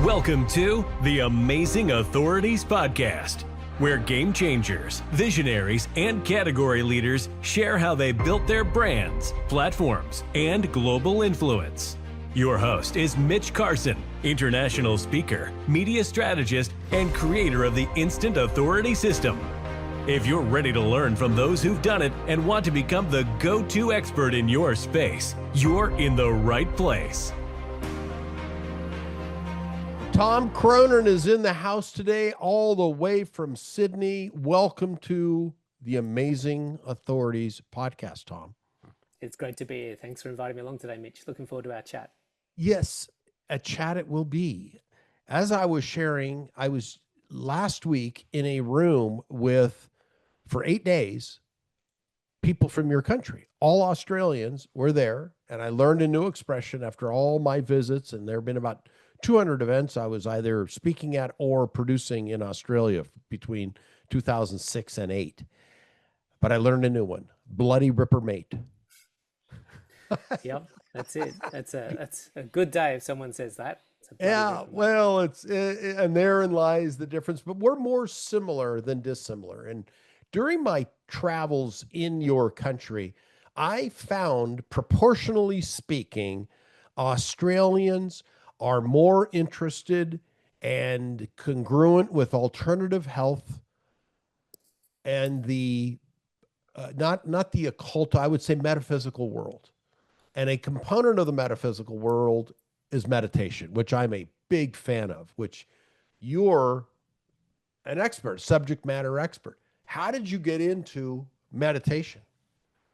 Welcome to the Amazing Authorities Podcast, where game changers, visionaries, and category leaders share how they built their brands, platforms, and global influence. Your host is Mitch Carson, international speaker, media strategist, and creator of the Instant Authority System. If you're ready to learn from those who've done it and want to become the go-to expert in your space, you're in the right place. Tom Cronin is in the house today, all the way from Sydney. Welcome to the Amazing Authorities Podcast, Tom. It's great to be here. Thanks for inviting me along today, Mitch. Looking forward to our chat. Yes, a chat it will be. As I was sharing, I was last week in a room with, for 8 days, people from your country. All Australians were there, and I learned a new expression after all my visits, and there have been about 200 events I was either speaking at or producing in Australia between 2006 and 8. But I learned a new one: bloody ripper mate. Yep, that's it. That's a good day if someone says that. Yeah, well, and therein lies the difference. But we're more similar than dissimilar. And during my travels in your country, I found, proportionally speaking, Australians are more interested and congruent with alternative health and the not the occult, I would say metaphysical world. And a component of the metaphysical world is meditation, which I'm a big fan of, which you're an expert, subject matter expert. How did you get into meditation?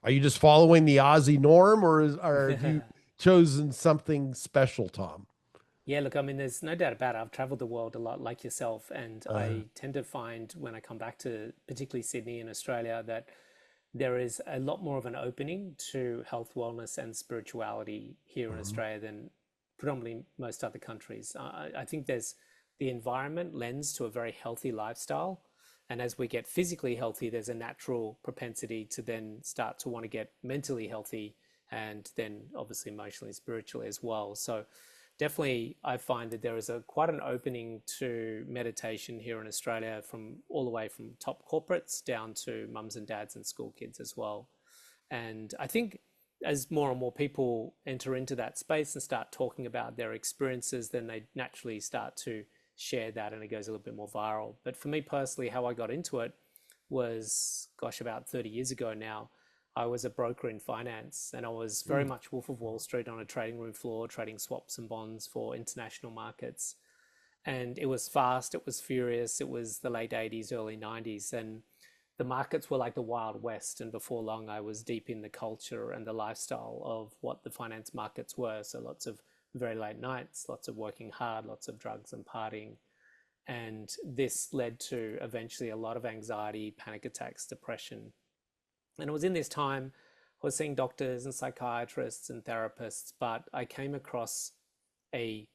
Are you just following the Aussie norm, or have you chosen something special, Tom? Yeah, look, I mean, there's no doubt about it. I've traveled the world a lot like yourself, and I tend to find when I come back to particularly Sydney in Australia that there is a lot more of an opening to health, wellness, and spirituality here in Australia than predominantly most other countries. I think there's the environment lends to a very healthy lifestyle. And as we get physically healthy, there's a natural propensity to then start to want to get mentally healthy and then obviously emotionally, spiritually as well. So definitely, I find that there is quite an opening to meditation here in Australia, from all the way from top corporates down to mums and dads and school kids as well. And I think as more and more people enter into that space and start talking about their experiences, then they naturally start to share that and it goes a little bit more viral. But for me personally, how I got into it was, about 30 years ago now. I was a broker in finance, and I was very much Wolf of Wall Street on a trading room floor, trading swaps and bonds for international markets. And it was fast, it was furious, it was the late 80s, early 90s, and the markets were like the Wild West. And before long, I was deep in the culture and the lifestyle of what the finance markets were. So lots of very late nights, lots of working hard, lots of drugs and partying. And this led to eventually a lot of anxiety, panic attacks, depression. And it was in this time I was seeing doctors and psychiatrists and therapists, but I came across a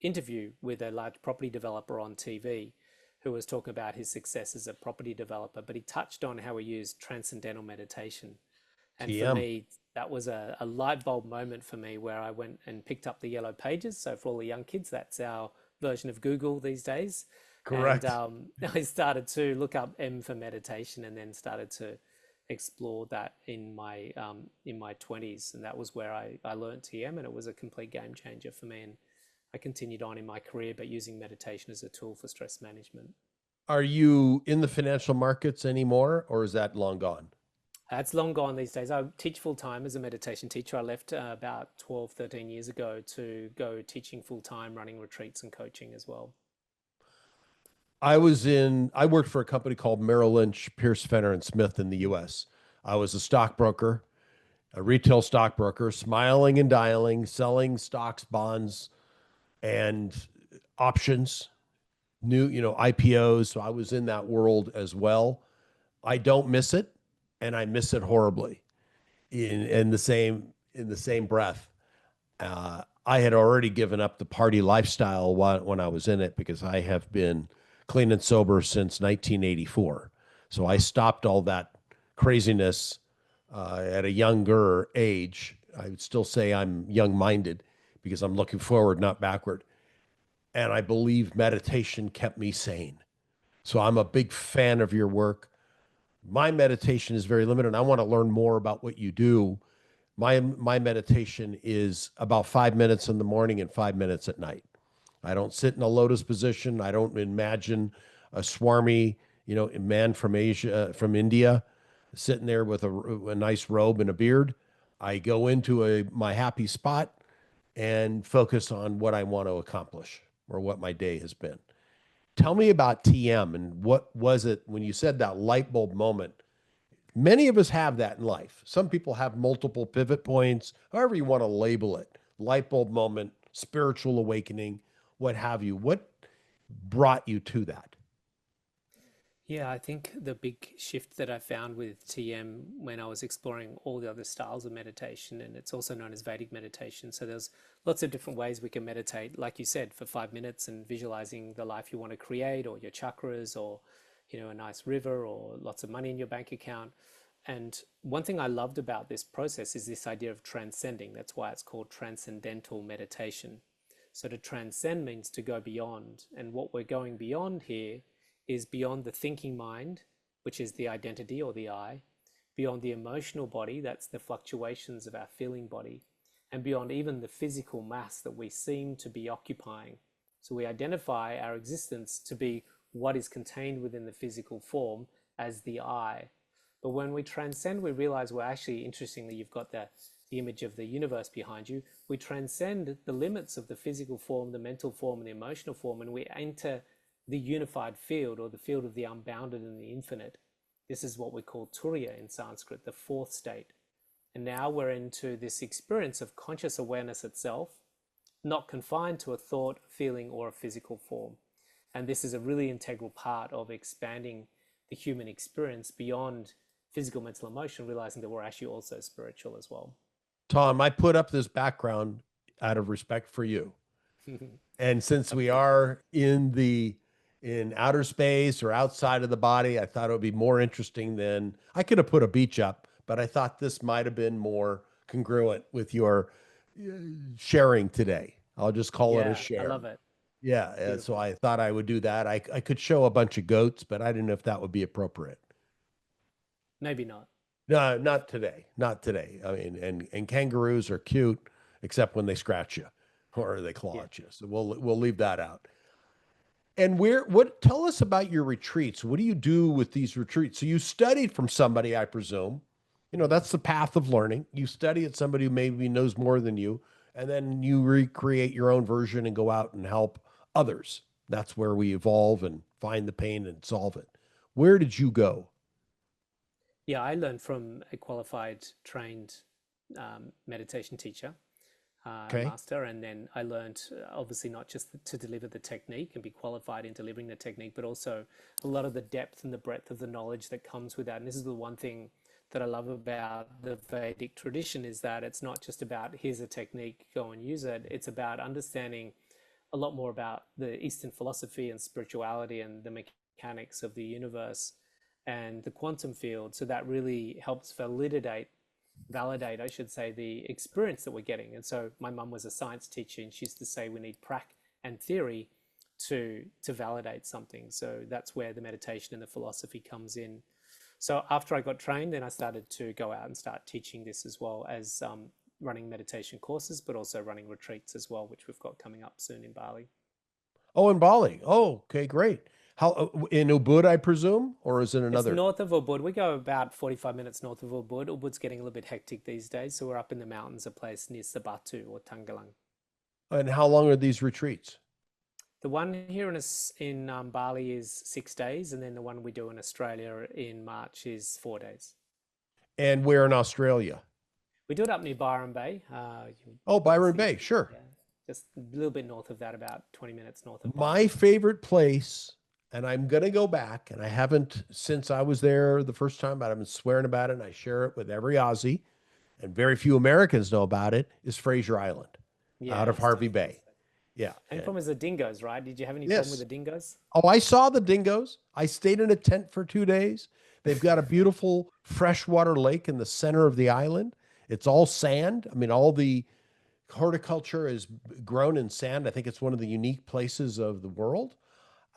interview with a large property developer on TV who was talking about his success as a property developer, but he touched on how he used transcendental meditation. And for me, that was a light bulb moment for me, where I went and picked up the Yellow Pages. So for all the young kids, that's our version of Google these days. Correct. And I started to look up M for meditation, and then started to explore that in my 20s. And that was where I learned TM, and it was a complete game changer for me. And I continued on in my career, but using meditation as a tool for stress management. Are you in the financial markets anymore, or is that long gone? It's long gone these days. I teach full-time as a meditation teacher. I left about 12, 13 years ago to go teaching full-time, running retreats and coaching as well. I worked for a company called Merrill Lynch, Pierce, Fenner and Smith in the US. I was a stockbroker, a retail stockbroker, smiling and dialing, selling stocks, bonds, and options, IPOs. So I was in that world as well. I don't miss it, and I miss it horribly in the same breath. I had already given up the party lifestyle when I was in it, because I have been clean and sober since 1984. So I stopped all that craziness at a younger age. I would still say I'm young-minded, because I'm looking forward, not backward. and I believe meditation kept me sane. So I'm a big fan of your work. My meditation is very limited. I want to learn more about what you do. My meditation is about 5 minutes in the morning and 5 minutes at night. I don't sit in a lotus position. I don't imagine a swarmy, man from Asia, from India, sitting there with a nice robe and a beard. I go into my happy spot and focus on what I want to accomplish or what my day has been. Tell me about TM and what was it when you said that light bulb moment? Many of us have that in life. Some people have multiple pivot points, however you want to label it, light bulb moment, spiritual awakening, what have you. What brought you to that? Yeah, I think the big shift that I found with TM when I was exploring all the other styles of meditation, and it's also known as Vedic meditation. So there's lots of different ways we can meditate, like you said, for 5 minutes and visualizing the life you want to create, or your chakras, or a nice river, or lots of money in your bank account. And one thing I loved about this process is this idea of transcending. That's why it's called transcendental meditation. So to transcend means to go beyond, and what we're going beyond here is beyond the thinking mind, which is the identity or the I, beyond the emotional body, that's the fluctuations of our feeling body, and beyond even the physical mass that we seem to be occupying. So we identify our existence to be what is contained within the physical form as the I. But when we transcend, we realize we're actually, interestingly, you've got the image of the universe behind you. We transcend the limits of the physical form, the mental form, and the emotional form, and we enter the unified field, or the field of the unbounded and the infinite. This is what we call Turiya in Sanskrit, the fourth state. And now we're into this experience of conscious awareness itself, not confined to a thought, feeling, or a physical form. And this is a really integral part of expanding the human experience beyond physical, mental, emotion, realizing that we're actually also spiritual as well. Tom, I put up this background out of respect for you. And since we are in outer space or outside of the body, I thought it would be more interesting than I could have put a beach up, but I thought this might have been more congruent with your sharing today. I'll just call it a Yeah, I share. love it. Yeah. So Beautiful. I thought I would do that. I could show a bunch of goats, but I didn't know if that would be appropriate. Maybe not. No, not today. Not today. I mean, and kangaroos are cute, except when they scratch you or they claw Yeah. at you. So we'll leave that out. And what tell us about your retreats. What do you do with these retreats? So you studied from somebody, I presume. That's the path of learning. You study at somebody who maybe knows more than you, and then you recreate your own version and go out and help others. That's where we evolve and find the pain and solve it. Where did you go? Yeah, I learned from a qualified, trained meditation teacher, Okay. master, and then I learned obviously not just to deliver the technique and be qualified in delivering the technique, but also a lot of the depth and the breadth of the knowledge that comes with that. And this is the one thing that I love about the Vedic tradition, is that it's not just about here's a technique, go and use it. It's about understanding a lot more about the Eastern philosophy and spirituality and the mechanics of the universe and the quantum field. So that really helps validate, I should say, the experience that we're getting. And so my mum was a science teacher, and she used to say we need prac and theory to validate something. So that's where the meditation and the philosophy comes in. So after I got trained, then I started to go out and start teaching this, as well as running meditation courses, but also running retreats as well, which we've got coming up soon in Bali. Oh, in Bali. Oh, okay, great. How in Ubud, I presume, or is it It's another? north of Ubud. We go about 45 minutes north of Ubud. Ubud's getting a little bit hectic these days, so we're up in the mountains, a place near Sabatu or Tangalang. And how long are these retreats? The one here in Bali is 6 days, and then the one we do in Australia in March is 4 days. And where in Australia? We do it up near Byron Bay. Oh, You can Byron see Bay, it. sure. Yeah, just a little bit north of that, about 20 minutes north of My Byron. favorite place, and I'm going to go back, and I haven't since I was there the first time, but I've been swearing about it, and I share it with every Aussie, and very few Americans know about it, is Fraser Island Yeah, out of it's Harvey fantastic. Bay. Yeah. And problem is the dingoes, right? Did you have any problem with Yes. the dingoes? Oh, I saw the dingoes. I stayed in a tent for 2 days. They've got a beautiful freshwater lake in the center of the island. It's all sand. I mean, all the horticulture is grown in sand. I think it's one of the unique places of the world.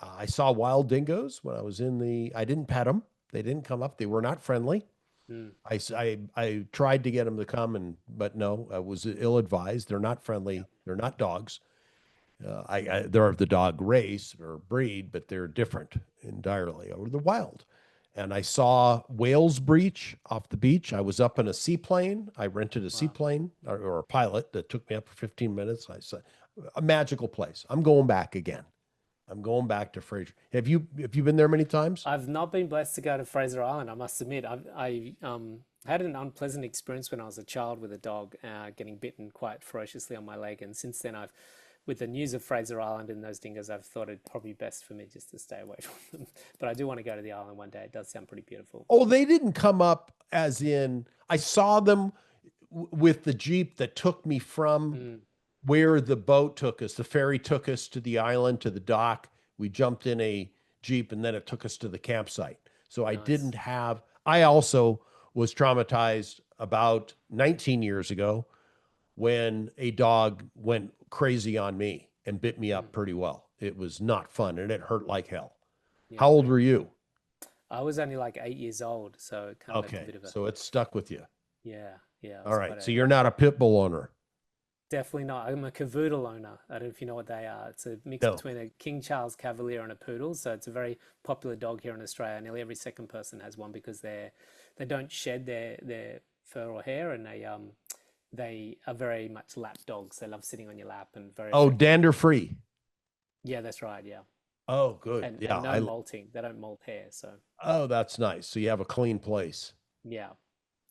I saw wild dingoes when I was in I didn't pet them. They didn't come up. They were not friendly. Mm, I tried to get them to come, but no, I was ill advised. They're not yeah. friendly. They're not dogs. They're of the dog race or breed, but they're different entirely, or the wild. And I saw whales breach off the beach. I was up in a seaplane. I rented a Wow. seaplane or a pilot that took me up for 15 minutes. I said, a magical place. I'm going back again. I'm going back to Fraser. Have you been there many times? I've not been blessed to go to Fraser Island, I must admit. I had an unpleasant experience when I was a child with a dog getting bitten quite ferociously on my leg. And since then, with the news of Fraser Island and those dingoes, I've thought it'd probably best for me just to stay away from them. But I do want to go to the island one day. It does sound pretty beautiful. Oh, they didn't come up as in I saw them with the Jeep that took me from Mm, where the boat took us. The ferry took us to the island, to the dock. We jumped in a Jeep and then it took us to the campsite. So nice. I also was traumatized about 19 years ago when a dog went crazy on me and bit me up Mm, pretty well. It was not fun and it hurt like hell. yeah, How I old bet. were you? I was only like 8 years old, so it kind of left a Okay. bit of a, So it stuck with you. yeah, yeah, it All was quite right. So a, you're not a pit bull owner. definitely not. I'm a cavoodle owner. I don't know if you know what they are. It's a mix No. between a King Charles Cavalier and a poodle. So it's a very popular dog here in Australia. Nearly every second person has one because they don't shed their fur or hair, and they are very much lap dogs. They love sitting on your lap and very Oh, affectionate. dander free. Yeah, that's right. Yeah, Oh, good. and Yeah. no molting. They don't molt hair. So Oh, that's nice. So you have a clean place. yeah,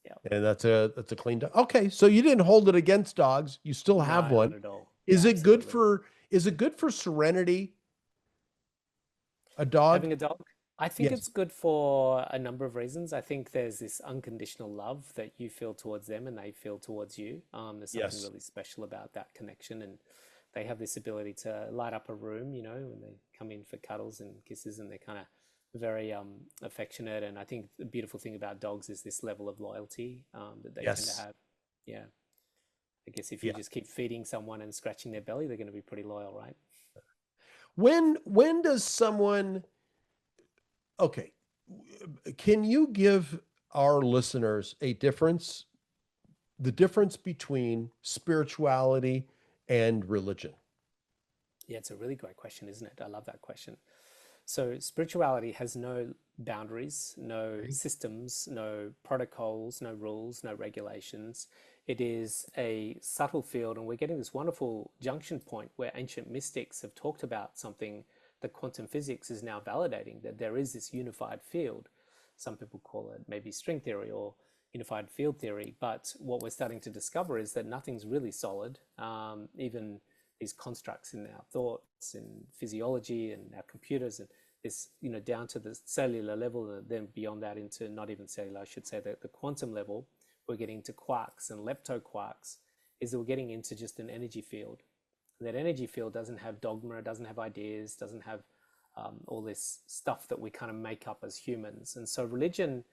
yeah. And that's a clean dog. Okay. So you didn't hold it against dogs. You still have No, not one. at all. Is Yeah, it good absolutely. for is it good for serenity, a dog? Having a dog, I think Yes. it's good for a number of reasons. I think there's this unconditional love that you feel towards them and they feel towards you. There's something Yes. really special about that connection, and they have this ability to light up a room, when they come in for cuddles and kisses, and they're kind of very affectionate. And I think the beautiful thing about dogs is this level of loyalty that they tend to Yes. have. Yeah, I guess if you Yeah. just keep feeding someone and scratching their belly, they're going to be pretty loyal, right? When does someone okay, can you give our listeners the difference between spirituality and religion? Yeah, it's a really great question, isn't it? I love that question. So, spirituality has no boundaries, no Okay. systems, no protocols, no rules, no regulations. It is a subtle field, and we're getting this wonderful junction point where ancient mystics have talked about something that quantum physics is now validating, that there is this unified field. Some people call it maybe string theory or unified field theory, but what we're starting to discover is that nothing's really solid. Even these constructs in our thoughts and physiology and our computers and this, down to the cellular level, and then beyond that into not even cellular, I should say, that the quantum level, we're getting to quarks and leptoquarks, is that we're getting into just an energy field. And that energy field doesn't have dogma, it doesn't have ideas, doesn't have all this stuff that we kind of make up as humans. And so religion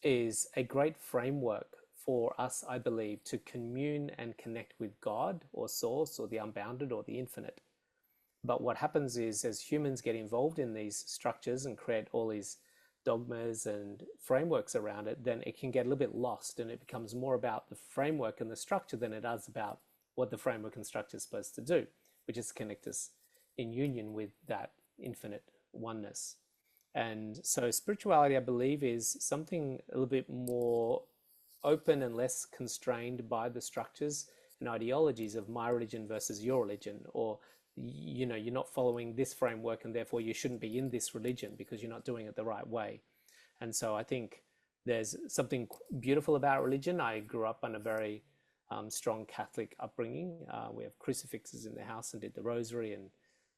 is a great framework for us, I believe, to commune and connect with God or Source or the unbounded or the infinite. But what happens is, as humans get involved in these structures and create all these dogmas and frameworks around it, then it can get a little bit lost and it becomes more about the framework and the structure than it does about what the framework and structure is supposed to do, which is connect us in union with that infinite oneness. And so spirituality, I believe, is something a little bit more open and less constrained by the structures and ideologies of my religion versus your religion, or you're not following this framework and therefore you shouldn't be in this religion because you're not doing it the right way. And so I think there's something beautiful about religion. I grew up on a very strong Catholic upbringing. We have crucifixes in the house and did the rosary and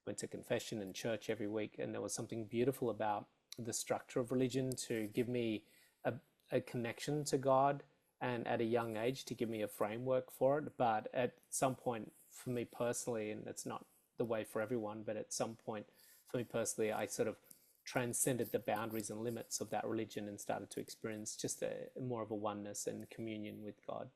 went to confession and church every week. And there was something beautiful about the structure of religion to give me a, a connection to God, and at a young age to give me a framework for it. But at some point, for me personally, and it's not the way for everyone, but at some point, for me personally, I sort of transcended the boundaries and limits of that religion and started to experience just more of a oneness and communion with God.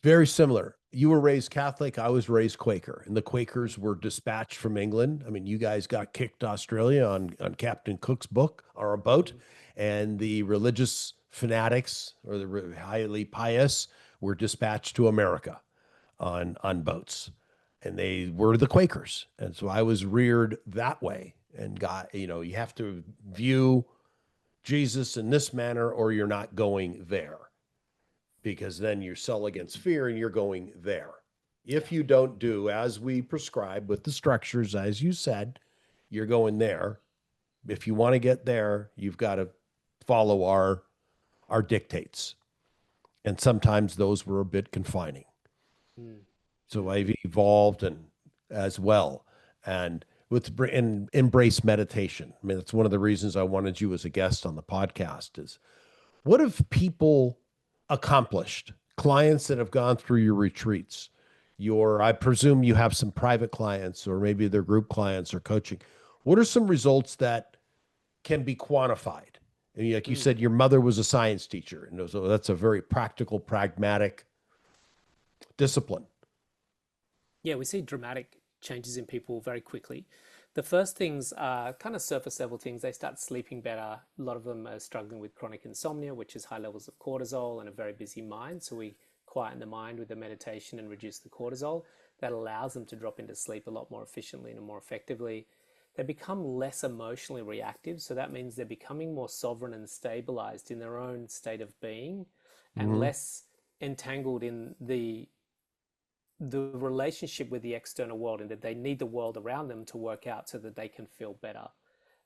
Very similar. You were raised Catholic. I was raised Quaker, and the Quakers were dispatched from England. I mean, you guys got kicked to Australia on Captain Cook's book or a boat, Mhm. and the religious fanatics or the highly pious were dispatched to America on boats, and they were the Quakers. And so I was reared that way, and got you have to view Jesus in this manner, or you're not going there, because then you sell against fear and you're going there. Yeah. If you don't do as we prescribe with the structures, as you said, you're going there. If you want to get there, you've got to follow our dictates. And sometimes those were a bit confining. Mm. So Mm. I've evolved and as well. And and embrace meditation. I mean, that's one of the reasons I wanted you as a guest on the podcast is what have people accomplished? Clients that have gone through your retreats, I presume you have some private clients or maybe they're group clients or coaching. What are some results that can be quantified? And like you Mm. said, your mother was a science teacher, and so that's a very practical, pragmatic discipline. Yeah, we see dramatic changes in people very quickly. The first things are kind of surface level things. They start sleeping better. A lot of them are struggling with chronic insomnia, which is high levels of cortisol and a very busy mind. So we quieten the mind with the meditation and reduce the cortisol. That allows them to drop into sleep a lot more efficiently and more effectively. They become less emotionally reactive. So that means they're becoming more sovereign and stabilized in their own state of being and Mhm. less entangled in the relationship with the external world, and that they need the world around them to work out so that they can feel better.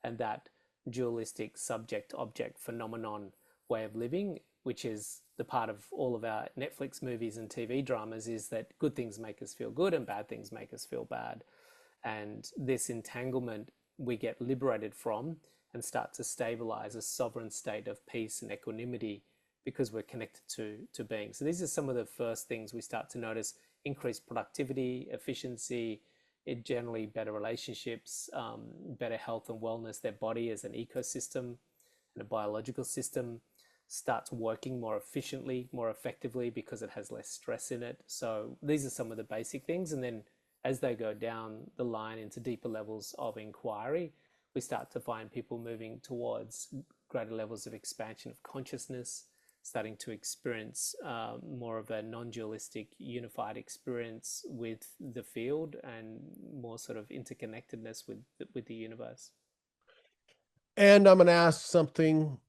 And that dualistic subject object phenomenon way of living, which is the part of all of our Netflix movies and TV dramas, is that good things make us feel good and bad things make us feel bad. And this entanglement we get liberated from and start to stabilize a sovereign state of peace and equanimity because we're connected to being. So these are some of the first things we start to notice: increased productivity, efficiency, generally better relationships, better health and wellness. Their body as an ecosystem and a biological system starts working more efficiently, more effectively because it has less stress in it. So these are some of the basic things. And then as they go down the line into deeper levels of inquiry, we start to find people moving towards greater levels of expansion of consciousness, starting to experience more of a non-dualistic, unified experience with the field and more sort of interconnectedness with the universe. And I'm going to ask something.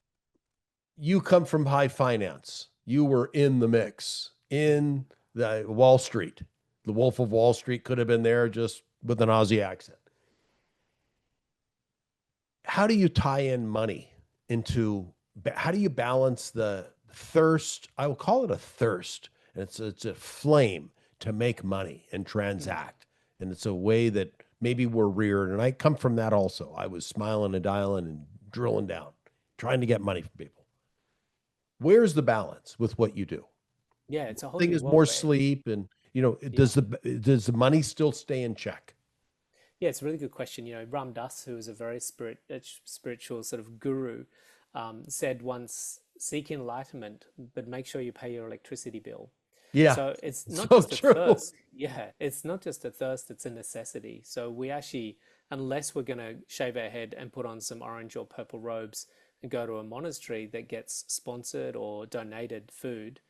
You come from high finance. You were in the mix in the Wall Street. The Wolf of Wall Street could have been there just with an Aussie accent. How do you tie in money into how do you balance the thirst? I will call it a thirst. It's a flame to make money and Mm. transact. And it's a way that maybe we're reared. And I come from that also. I was smiling and dialing and drilling down, trying to get money from people. Where's the balance with what you do? Yeah, it's a whole Thing new is world more where, sleep and yeah. does the money still stay in check? Yeah, it's a really good question. Ram Dass, who is a very spiritual sort of guru, said once, seek enlightenment, but make sure you pay your electricity bill. Yeah. So it's not So just a true. thirst. Yeah, it's not just a thirst, it's a necessity. So we actually, unless we're going to shave our head and put on some orange or purple robes and go to a monastery that gets sponsored or donated food,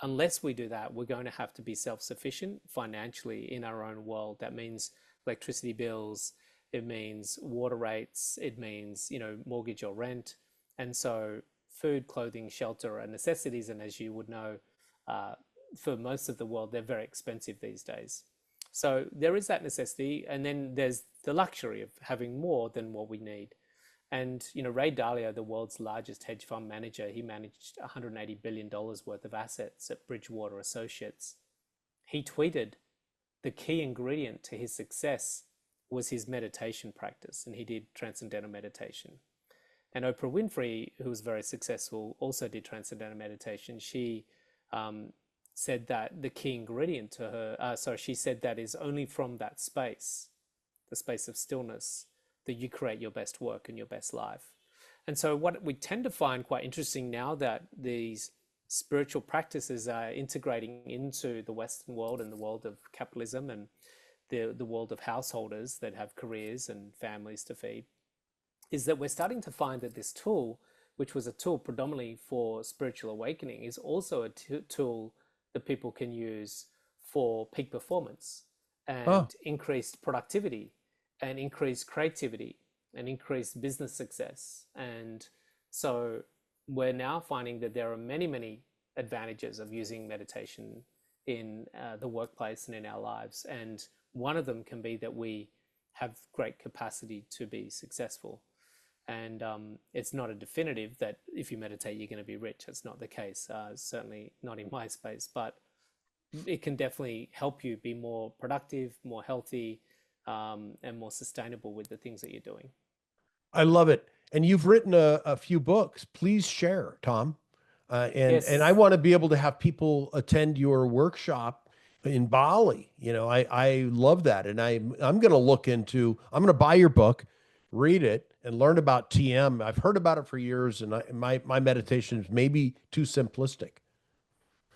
unless we do that, we're going to have to be self-sufficient financially in our own world. That means electricity bills, it means water rates, it means, mortgage or rent. And so food, clothing, shelter are necessities. And as you would know, uh, for most of the world, they're very expensive these days. So there is that necessity. And then there's the luxury of having more than what we need. And Ray Dalio, the world's largest hedge fund manager, he managed $180 billion worth of assets at Bridgewater Associates. He tweeted the key ingredient to his success was his meditation practice, and he did transcendental meditation. And Oprah Winfrey, who was very successful, also did transcendental meditation. She said that the key ingredient to her, she said that is only from that space, the space of stillness, that you create your best work and your best life. And so what we tend to find quite interesting now that these spiritual practices are integrating into the Western world and the world of capitalism and the world of householders that have careers and families to feed, is that we're starting to find that this tool, which was a tool predominantly for spiritual awakening, is also a tool that people can use for peak performance Oh, and increased productivity and increased creativity and increased business success. And so we're now finding that there are many, many advantages of using meditation in the workplace and in our lives. And one of them can be that we have great capacity to be successful. And it's not a definitive that if you meditate, you're going to be rich. That's not the case, certainly not in my space, but it can definitely help you be more productive, more healthy, and more sustainable with the things that you're doing. I love it. And you've written a few books. Please share, Tom. And I Yes. want to be able to have people attend your workshop in Bali. I love that. And I'm going to I'm going to buy your book, read it, and learn about TM. I've heard about it for years, and my meditation is maybe too simplistic.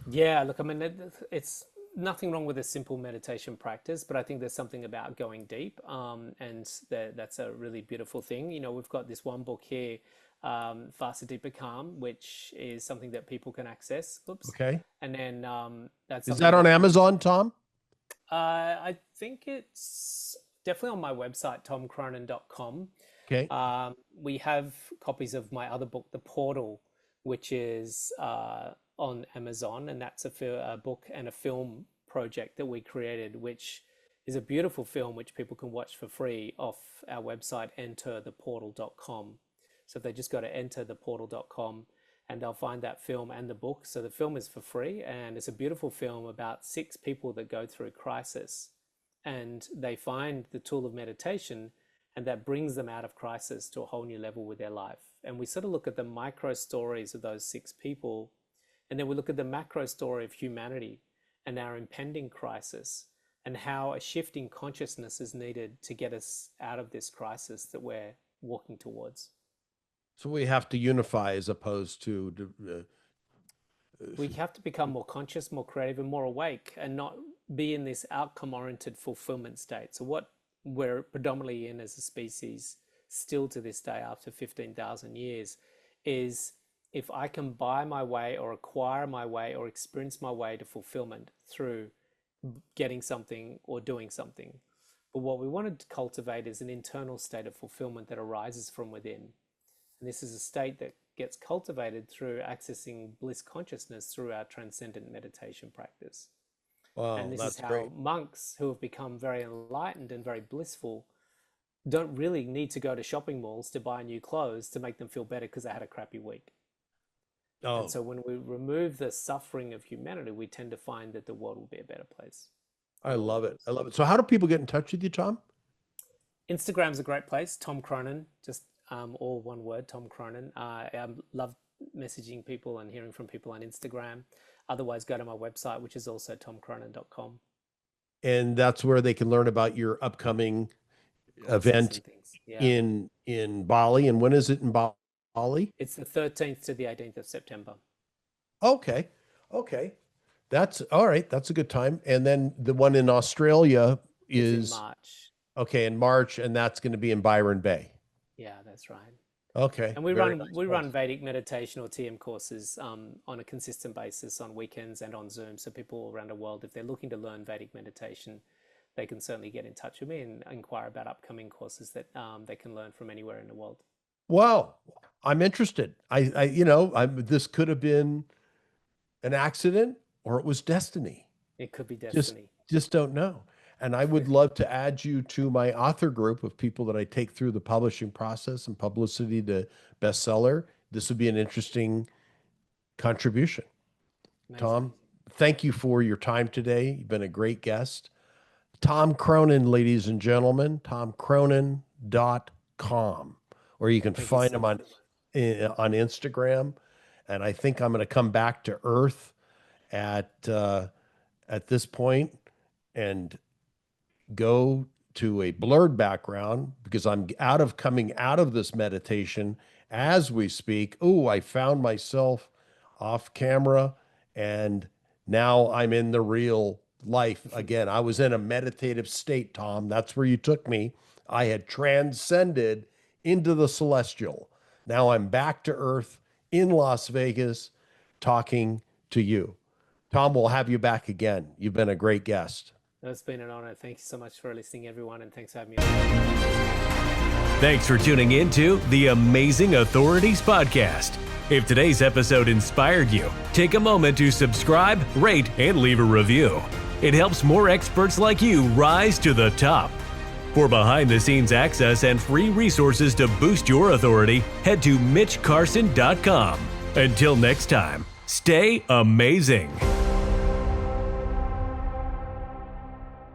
Yeah, look, I mean, it's nothing wrong with a simple meditation practice, but I think there's something about going deep, and that's a really beautiful thing. We've got this one book here, Faster, Deeper, Calm, which is something that people can access. Oops. Okay. And then that's Is something that on that Amazon, Tom? I think it's definitely on my website, tomcronin.com. Okay. We have copies of my other book, The Portal, which is on Amazon, and that's a book and a film project that we created, which is a beautiful film which people can watch for free off our website, entertheportal.com. So if they just go to entertheportal.com, and they'll find that film and the book. So the film is for free, and it's a beautiful film about 6 people that go through crisis, and they find the tool of meditation, and that brings them out of crisis to a whole new level with their life. And we sort of look at the micro stories of those 6 people, and then we look at the macro story of humanity and our impending crisis, and how a shift in consciousness is needed to get us out of this crisis that we're walking towards. So we have to unify as opposed to We have to become more conscious, more creative, and more awake, and not be in this outcome oriented fulfillment state. So, what we're predominantly in as a species, still to this day, after 15,000 years, is if I can buy my way or acquire my way or experience my way to fulfillment through getting something or doing something. But what we want to cultivate is an internal state of fulfillment that arises from within. And this is a state that gets cultivated through accessing bliss consciousness through our transcendent meditation practice. And wow, this is that's how great. monks who have become very enlightened and very blissful don't really need to go to shopping malls to buy new clothes to make them feel better because they had a crappy week. And Oh, so when we remove the suffering of humanity, we tend to find that the world will be a better place I for all love of it. I us. love it. So how do people get in touch with you, Tom? Instagram's a great place. Tom Cronin, just all one word, Tom Cronin. I love messaging people and hearing from people on Instagram. Otherwise, go to my website, which is also tomcronin.com. And that's where they can learn about your upcoming Courses event and things. Yeah. in Bali. And when is it in Bali? It's the 13th to the 18th of September. Okay. Okay. That's all right. That's a good time. And then the one in Australia It's in is March. okay in March, and that's going to be in Byron Bay. Yeah, that's right. Okay. And we Very run nice we run place. Vedic meditation or TM courses on a consistent basis on weekends and on Zoom. So people all around the world, if they're looking to learn Vedic meditation, they can certainly get in touch with me and inquire about upcoming courses that they can learn from anywhere in the world. Well, I'm interested. This could have been an accident or it was destiny. It could be Just destiny. just don't know. And I would love to add you to my author group of people that I take through the publishing process and publicity to bestseller. This would be an interesting contribution. Amazing. Tom, thank you for your time today. You've been a great guest. Tom Cronin, ladies and gentlemen, tomcronin.com, or you can Thank you find so him much. on Instagram. And I think I'm going to come back to earth at this point and go to a blurred background because I'm coming out of this meditation as we speak. Oh, I found myself off camera, and now I'm in the real life again. I was in a meditative state, Tom. That's where you took me. I had transcended into the celestial. Now I'm back to earth in Las Vegas talking to you. Tom, we'll have you back again. You've been a great guest. It's been an honor. Thank you so much for listening, everyone, and thanks for having me on. Thanks for tuning in to the Amazing Authorities Podcast. If today's episode inspired you, take a moment to subscribe, rate, and leave a review. It helps more experts like you rise to the top. For behind-the-scenes access and free resources to boost your authority, head to MitchCarson.com. Until next time, stay amazing.